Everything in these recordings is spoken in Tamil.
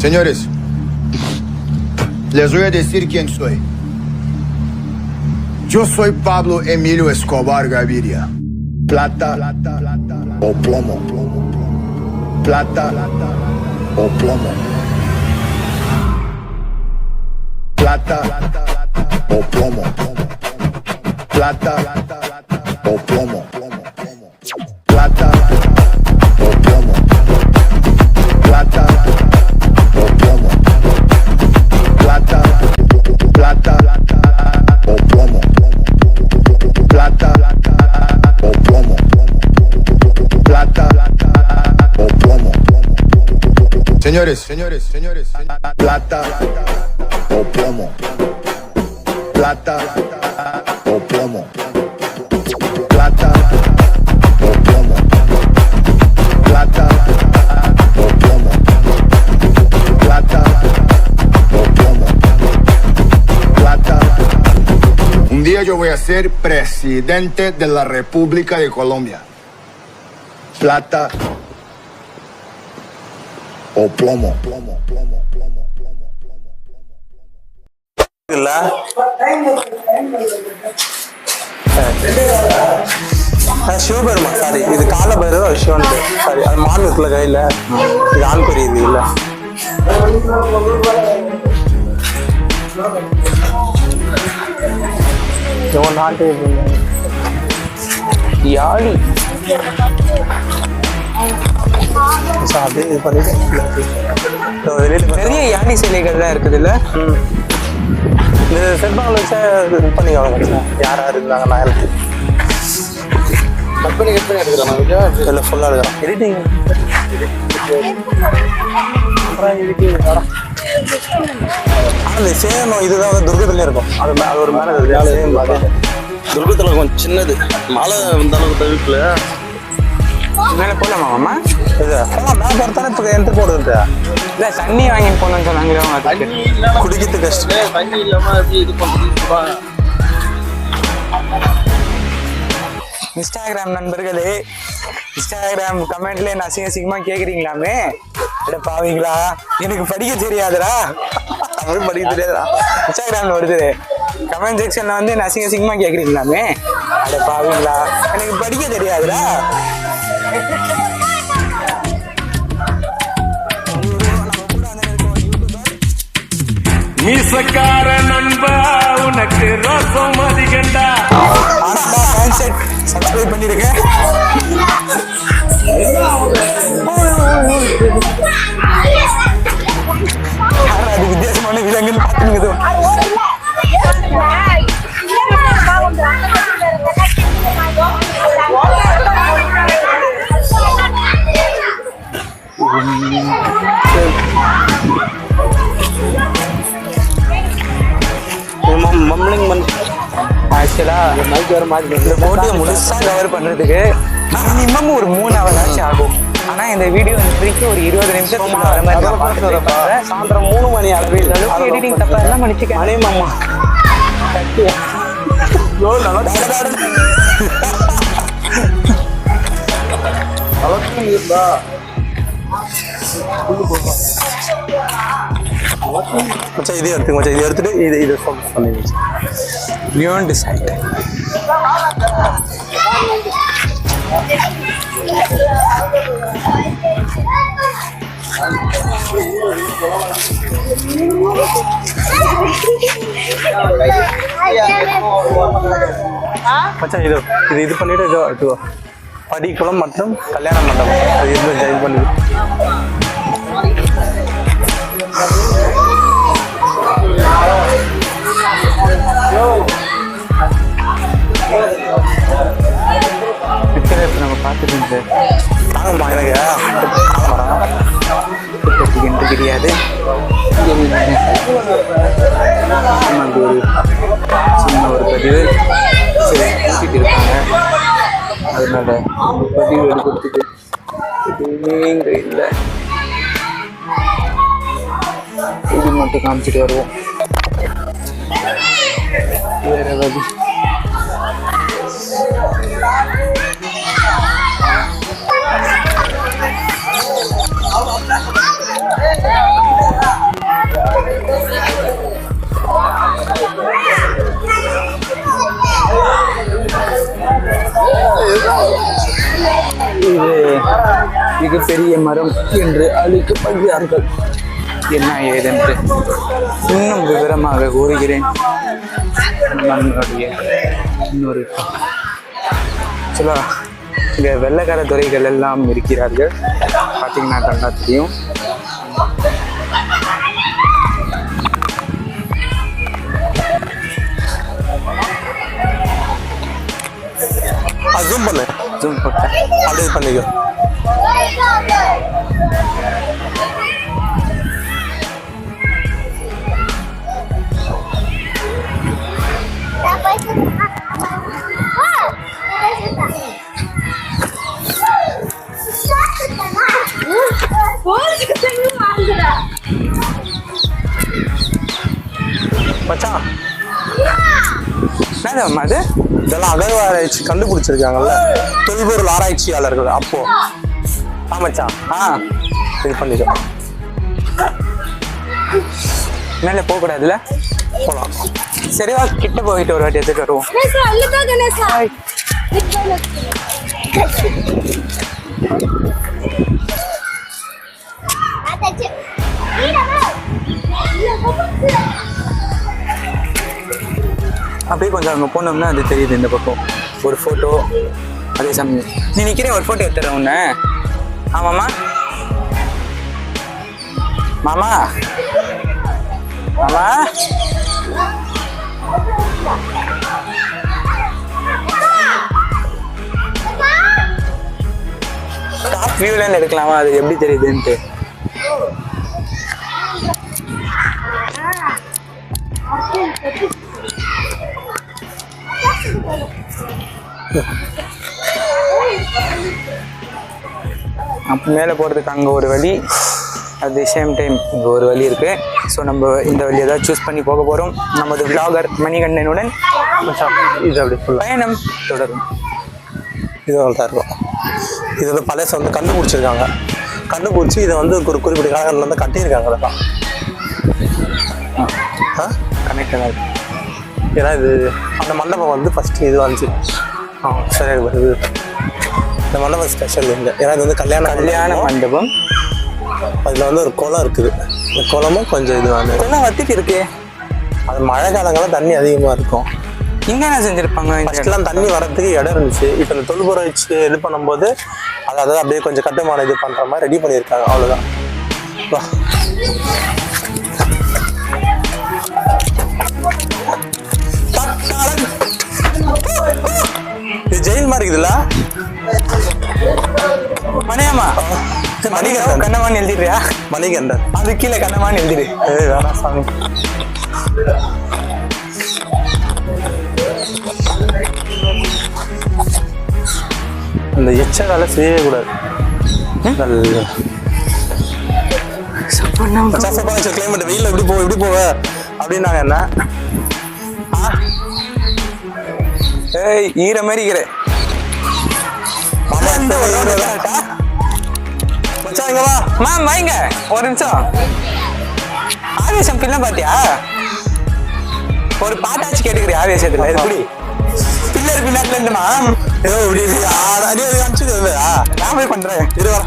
Señores, les voy a decir quién soy. Yo soy Pablo Emilio Escobar Gaviria. Plata o plomo. Plata o plomo. Plata o plomo. Plata o plomo. Plata o plomo. Plata o plomo. Plata o plomo. Plata o plomo. Plata o plomo. Señores, plata o plomo. Plata o plomo. Plata o plomo. Plata o plomo. Plata o plomo. Plata. Un día yo voy a ser presidente de la República de Colombia. Plata o plomo. இல்ல சிவபெருமா சாரி இது கால பைரவர் சிவன் சாரி அது மான் இருக்குல்ல கையில இது ஆண் குறி இது இல்ல நாட்டு யாழி பெரிய யானை சிலைகள்லாம் இருக்குது இல்ல இந்த செல்பங்களை வச்சா இது பண்ணிக்கோங்க யாரா இருந்தாங்க நான் எனக்கு கட் பண்ணி எடுக்கிறான் இல்லை ஃபுல்லாக எடுக்கிறான் எடிட்டிங் ஆனால் சேம் இதுதான் வந்து துர்கத்துலேயும் இருக்கும் அது ஒரு மேலே துர்கத்தில் கொஞ்சம் சின்னது மழை இந்த அளவுக்கு தவிர்க்கல மேலே போகலாமா மாமா இது நான் பொறுத்தானே இப்போ எந்த போடுறது இல்லை தண்ணி வாங்கிட்டு போகணும்னு சொன்னாங்க குடிக்கிறது கஷ்டம் தண்ணி இல்லாமல் எப்படி இது பண்ணுறது இன்ஸ்டாகிராம் நண்பர்களே இன்ஸ்டாகிராம் கமெண்ட்ல என்ன அசிங்கமா கேக்குறீங்களாமே அட பாவீங்களா எனக்கு படிக்க தெரியாதுடா தமிழ் படிக்க தெரியாதுடா இன்ஸ்டாகிராம்ல வருது கமெண்ட் செக்ஷன்ல வந்து என்ன அசிங்கமா கேக்குறீங்களாமே அட பாவீங்களா எனக்கு படிக்க தெரியாதுடா மீசக்கார நண்பா உனக்கு ரோசம் அதிகண்டா சப்ஸ்கிரைப் பண்ணிருக்கேன் அது வித்தியாசமான விலங்குன்னு பார்த்துங்க மம்லிங் ஆக்சுவலாக மைக் வர மாதிரி இந்த போட்டியை முழுசாக கவர் பண்ணுறதுக்கு மினிமம் ஒரு 3 hours ஆச்சு ஆகும். ஆனால் இந்த வீடியோ வரைக்கும் ஒரு 20 நிமிஷம் வர மாதிரி சாயந்தரம் 3 மணி அளவில் எடிட்டிங் தப்பா எல்லாம் மன்னிச்சுக்க மணி மாமா மச்சான் இதே எடுத்துங்க மச்சான் இதை எடுத்துட்டு இதை ஃபோக்கஸ் பண்ணி பியாண்ட் சைட் மச்சான் இது பண்ணிட்டு எடுத்துக்கோ படிக்குளம் மற்றும் கல்யாண மண்டபம் அது இருந்து ஜாயின் பண்ணி பிக்சர் நம்ம பார்த்துட்டு தாங்கம்மா எனக்கு என்று கிடையாது சின்ன ஒரு பதிவு சரி கூட்டிட்டு இருக்காங்க அதனால பதிவு எடுக்கிறதுக்கு எதுவுமே இல்லை இது மட்டும் காமிச்சிட்டு வருவோம் வேற வழி மிகப்பெரிய மரம் என்று அழைக்கப்படுகிறார்கள். என்ன ஏதென்று இன்னும் விவரமாக கூறுகிறேன். நம்மளுடைய இன்னொரு சில இங்க வெள்ளைக்கார துறைகள் எல்லாம் இருக்கிறார்கள். பார்த்தீங்கன்னா நல்லா தெரியும். ஜூம் பண்ணு, ஜூம் போட்டேன். அப்படியே பண்ணிக்கோ. மச்சான் என்னது அது? இதெல்லாம் அகழ்வாராய்ச்சி கண்டுபிடிச்சிருக்காங்கல்ல தொல்பொருள் ஆராய்ச்சியாளர்கள். அப்போ மச்சான் இது பண்ணிக்கோ. மேலே போகக்கூடாதுல்ல? போலாம். சரிவா, கிட்ட போயிட்டு ஒரு வாட்டி எடுத்துட்டு வருவோம். அப்படியே கொஞ்சம் அங்கே போனோம்னா அது தெரியுது. இந்த பக்கம் ஒரு ஃபோட்டோ, அதே சமயம் நீ நிற்கிறேன், ஒரு ஃபோட்டோ எடுத்துறேன் உன்னை. ஆமாம்மா மாமா மாமா டாப் வியூலேருந்து எடுக்கலாமா? அது எப்படி தெரியுதுன்ட்டு. அப்போ மேலே போகிறதுக்கு அங்கே ஒரு வழி, அட் தி சேம் டைம் இங்கே ஒரு வழி இருக்குது. ஸோ நம்ம இந்த வழியை தான் சூஸ் பண்ணி போக போகிறோம். நமது விளாகர் மணிகண்டனுடன் இது அப்படி ஃபுல்லாக பயணம் தொடரும். இது நல்லா இருக்கும். இது வந்து பழச வந்து கண்டுபிடிச்சிருக்காங்க. கண்டுபிடிச்சி இதை வந்து ஒரு குறிப்பிட்ட காலங்களில் வந்து கட்டியிருக்காங்க. அதெல்லாம் கனெக்டடாக இருக்கு. ஏன்னா இது அந்த மண்டபம் வந்து ஃபஸ்ட்டு இது வந்துச்சு. சரி, இது இந்த மண்டபம் ஸ்பெஷல் இல்லை. ஏன்னா இது வந்து கல்யாண மண்டபம். அதில் வந்து ஒரு குளம் இருக்குது. இந்த குளமும் கொஞ்சம் இதுவான குளம் வத்திட்டு இருக்கு. அது மழை காலங்கள்லாம் தண்ணி அதிகமாக இருக்கும். இங்கே என்ன செஞ்சுருப்பாங்க? ஃபஸ்ட்லாம் தண்ணி வரதுக்கு இடம் இருந்துச்சு. இப்போ இந்த தொல்பொருள் வச்சு இது பண்ணும்போது அதாவது அப்படியே கொஞ்சம் கட்டுமானம் இது பண்ணுற மாதிரி ரெடி பண்ணியிருக்காங்க. அவ்வளோதான். இது ஜெயில் மாதிரி இருக்குதுல்ல? மணியாமா மணிகண்டன் கண்ணமான்னு எழுதிடுறியா? மணிகண்டன் அது கீழே கண்ணமான்னு எழுதிடு. வேணாம் சாமி. இந்த எச்சரால செய்யவே கூடாது. கிளைமேட் வெயில எப்படி போவ அப்படின்னாங்க. என்ன ஏய் ஈர மாதிரி இருக்கிற மச்சான் இங்க வா. மேம் வாங்க ஒரு நிமிஷம். ஆவேசம் பிள்ளை பாத்தியா? ஒரு பாட்டாச்சு கேட்டுக்கிறியா ஆவேசத்துல? எப்படி பில்லர் பின்னாட்ல இருந்து மேம் ஏதோ இப்படி அனுப்பிச்சு நான் போய் பண்றேன். இது வர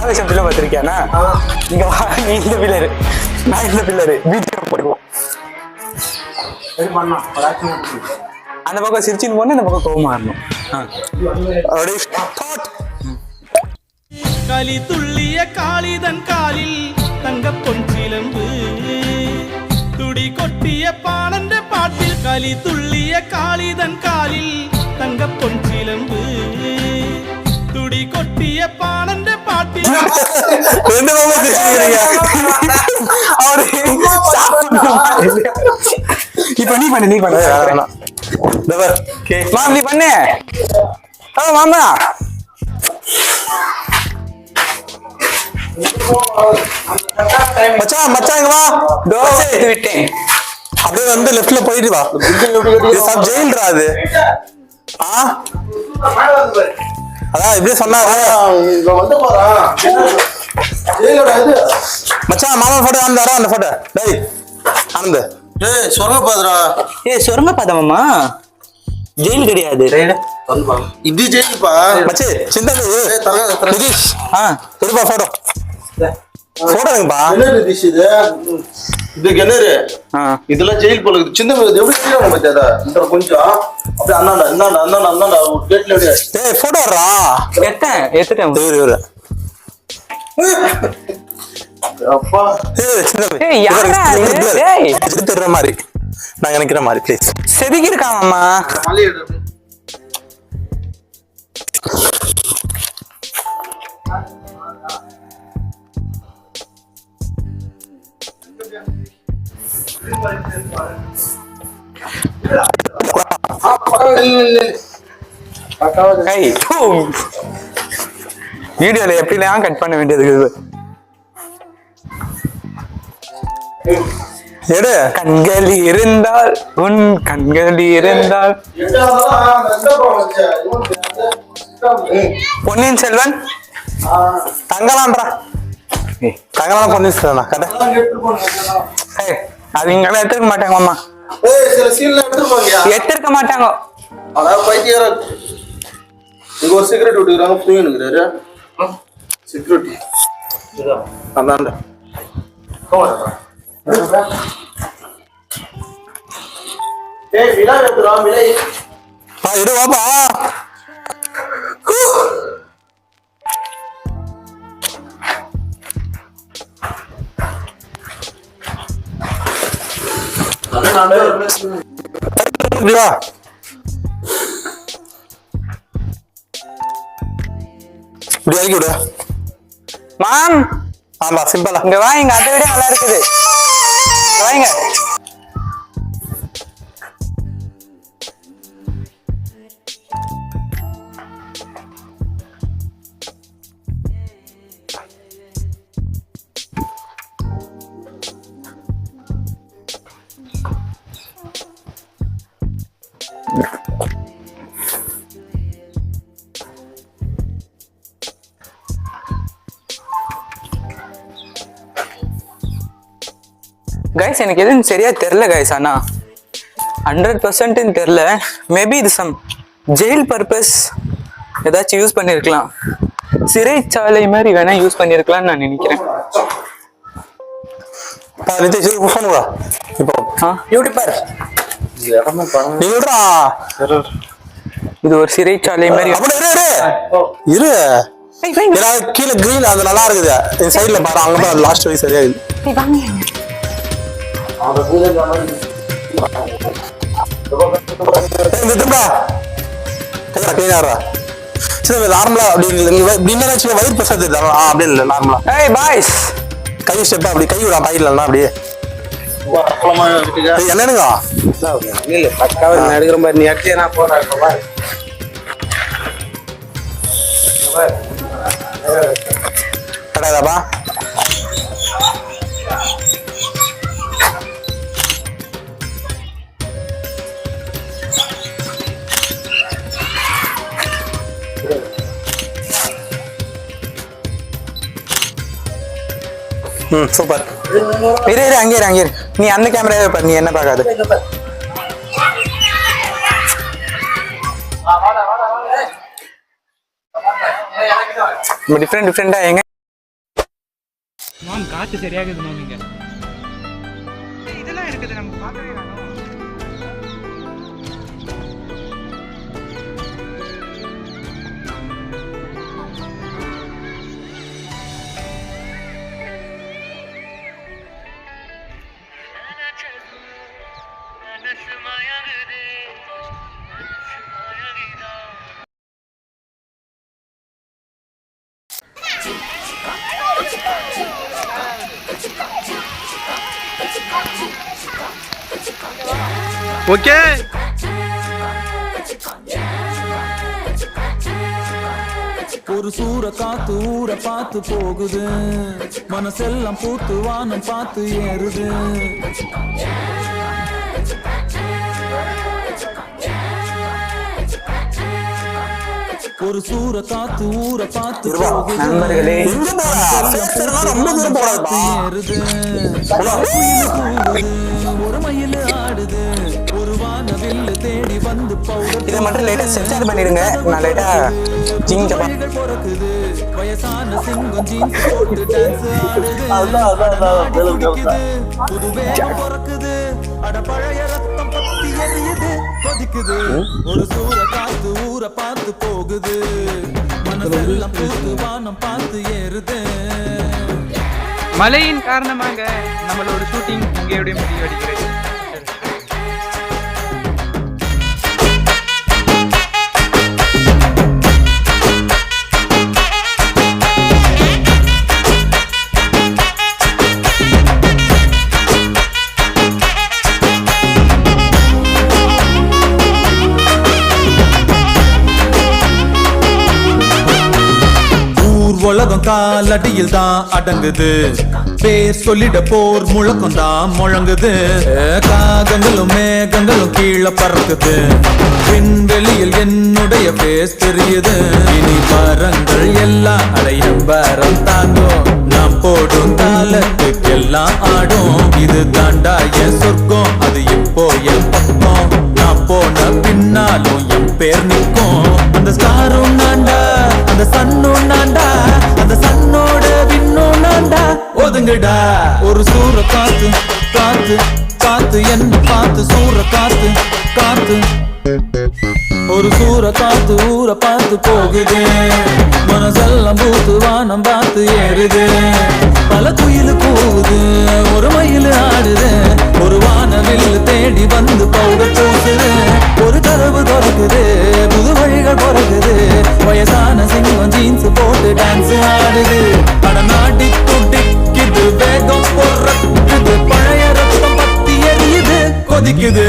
ஆவேசம் பிள்ளை பார்த்திருக்கியானா? இங்க வா, நீ இந்த பில்லரு, நான் இந்த பில்லரு. வீட்டுக்கு போடுவோம். அந்த பக்கம் சிரிச்சின்னு போன, இந்த பக்கம் கோவமா இருந்தோம். களி துள்ளிய காளிதன் காலில் தங்க பொன் சிலம்பு துடி கொட்டிய பாணந்த பாட்டில் களி துள்ளிய காளிதன் காலில் தங்க பொன் சிலம்பு துடி கொட்டிய பாணந்த பாட்டில் இப்ப நீ பண்ணு நீ பண்ணு மாமா. மச்சான் மச்சான் இங்க வா. விட்டேன். அப்படியே வந்து லெஃப்ட்ல போயிட்டு வா. இது சப் ஜெயில்ரா அது. அதான் இப்படியே சொன்னாரு. மச்சான் மாமா போட்டோ ஆனந்தாரா? அந்த போட்டோ டேய் ஆனந்த். சுரங்க பாதமா? ஜெயில் கிடையாது. இது ஜெயிப்பா மச்சி சிந்தது நிதிஷ். இருப்பா போட்டோ எடுங்கப்பா. இது கிணறு இதெல்லாம் ஜெயில் போல இருக்குது. சின்ன எப்படி செய்யணும் பத்தியாதா இந்த கொஞ்சம் அப்படியே அண்ணாண்டா கேட்ல அப்படியே போட்டோ வர்றா. எத்தேன் இவரு அப்பா திருற மாதிரி நான் நினைக்கிற மாதிரி ப்ளீஸ் செதுக்கி இருக்காமா வீடியோல எப்படிலாம் கட் பண்ண வேண்டியது இருக்குது. எடு கண்கள் இருந்தால் உன் கண்கள் இருந்தால் பொன்னியின் செல்வன் தங்கலான்றா தங்கலாம் பொண்ணு கதை அது இங்கெல்லாம் எடுத்துக்க மாட்டாங்க மாமா. எடுத்துருக்க மாட்டாங்க. அதாவது பைத்தியார இங்க ஒரு செக்யூரிட்டி விட்டுக்கிறாங்க தூங்கினுக்குறாரு செக்யூரிட்டி அதான்டா ஏய் விலா எடுத்துறா விலை எடு வாப்பா. மாம் ஆமா சிம்பிளா இங்க வா, இங்க அதை விட நல்லா இருக்குது. வாங்க கைஸ், எனக்கு எதுவும் சரியா தெரியல கைஸ். ஆனா 100% தெரியல. மேபி இது சம் ஜெயில் பர்பஸ் ஏதாச்சும் யூஸ் பண்ணிருக்கலாம். சிறைச்சாலை மாதிரி வேணா யூஸ் பண்ணிருக்கலாம்னு நான் நினைக்கிறேன். இப்போ யூடியூபர் இது ஒரு சிறைச்சாலை மாதிரி. இரு கீழே கிரீன் அது நல்லா இருக்குது. இந்த சைடுல பாரு, அங்க பாரு லாஸ்ட் வரை சரியா இருக்குது. நார்மலா அப்படி வயிறு பிரசாத் அப்படி இல்லை நார்மலா கை ஸ்டெப்பா அப்படி கை விடா பயிரலாம் அப்படியே என்னனுங்க எடுக்கிற மாதிரி நீ அடிச்சே நான் போறேன் கிடையாதாப்பா. சூப்பர். இரு அங்கே இரு. நீ அந்த கேமராவே பாரு, நீ என்ன பார்க்காது. டிஃப்ரெண்டா எங்க காத்து சரியாகுது மாம். இங்க இதெல்லாம் இருக்குது நம்ம பார்க்கவே இல்லை. ஓகே ஒரு சூற காத்து ஊற பார்த்து போகுது, மனசெல்லாம் பூத்து வானம் பார்த்து ஏறுது. ஒரு சூற காத்து ஊற பார்த்து போகுது, நண்பர்களே ஏறுது. ஒரு மயில் ஆடுது, ஒரு வானவில் வில்லு தேடி வந்து பவுடர் இதை மட்டும் லைட்டாக சென்சார் பண்ணிடுங்க. நான் லைட்டாக ஜிங்க பிறக்குது. வயசான சிங்கம் ஜீன்ஸ் போட்டு டான்ஸ் ஆடுது. புது வேகம் பிறக்குது. அட பழைய ரத்தம் பத்தி எரியுது கொதிக்குது. ஒரு சூற காத்து ஊரை பார்த்து போகுது. மனசெல்லாம் பூத்து வானம் பார்த்து ஏறுது. மழையின் காரணமாக நம்மளோட ஷூட்டிங் இங்கேயோட முடிவடைகிறது. உலகம் காலடியில் தான் அடங்குது. பேர் சொல்லிட போர் முழக்கம் தான் முழங்குது. காகங்களும் மேகங்களும் கீழே பறக்குது. விண்வெளியில் என்னுடைய பேஸ் தெரியுது. இனி மரங்கள் எல்லாம் அடையும் பாரம் தாங்கும். நாம் போடும் தாளத்துக்கெல்லாம் ஆடும். இது தாண்டா என் சொர்க்கம், அது இப்போ என் பக்கம். நான் போன பின்னாலும் என் பேர் நிற்கும். அந்த ஸ்டாரும் நான்டா, அந்த சன்னும் நான்டா, அந்த சன்னோட விண்ணும் நான்டா. ஒதுங்கடா. ஒரு சூற காத்து காத்து காத்து என்ன பார்த்து சூற காத்து காத்து. ஒரு சூற காத்து ஊரை பார்த்து போகுது. மனசெல்லாம் பூத்து வானம் பார்த்து ஏறுது. பல குயில் கூவுது, ஒரு மயில் ஆடுது. ஒரு வானவில் தேடி வந்து பவுடர் பூசுது. ஒரு கதவு திறக்குது, புது வழிகள் பிறகுது. வயசான சிங்கம் ஜீன்ஸ் போட்டு டான்ஸ் ஆடுது. அட நாட்டி துடிக்குது, வேகம் பொறக்குது. பழைய ரத்தம் பத்தி எரியுது கொதிக்குது.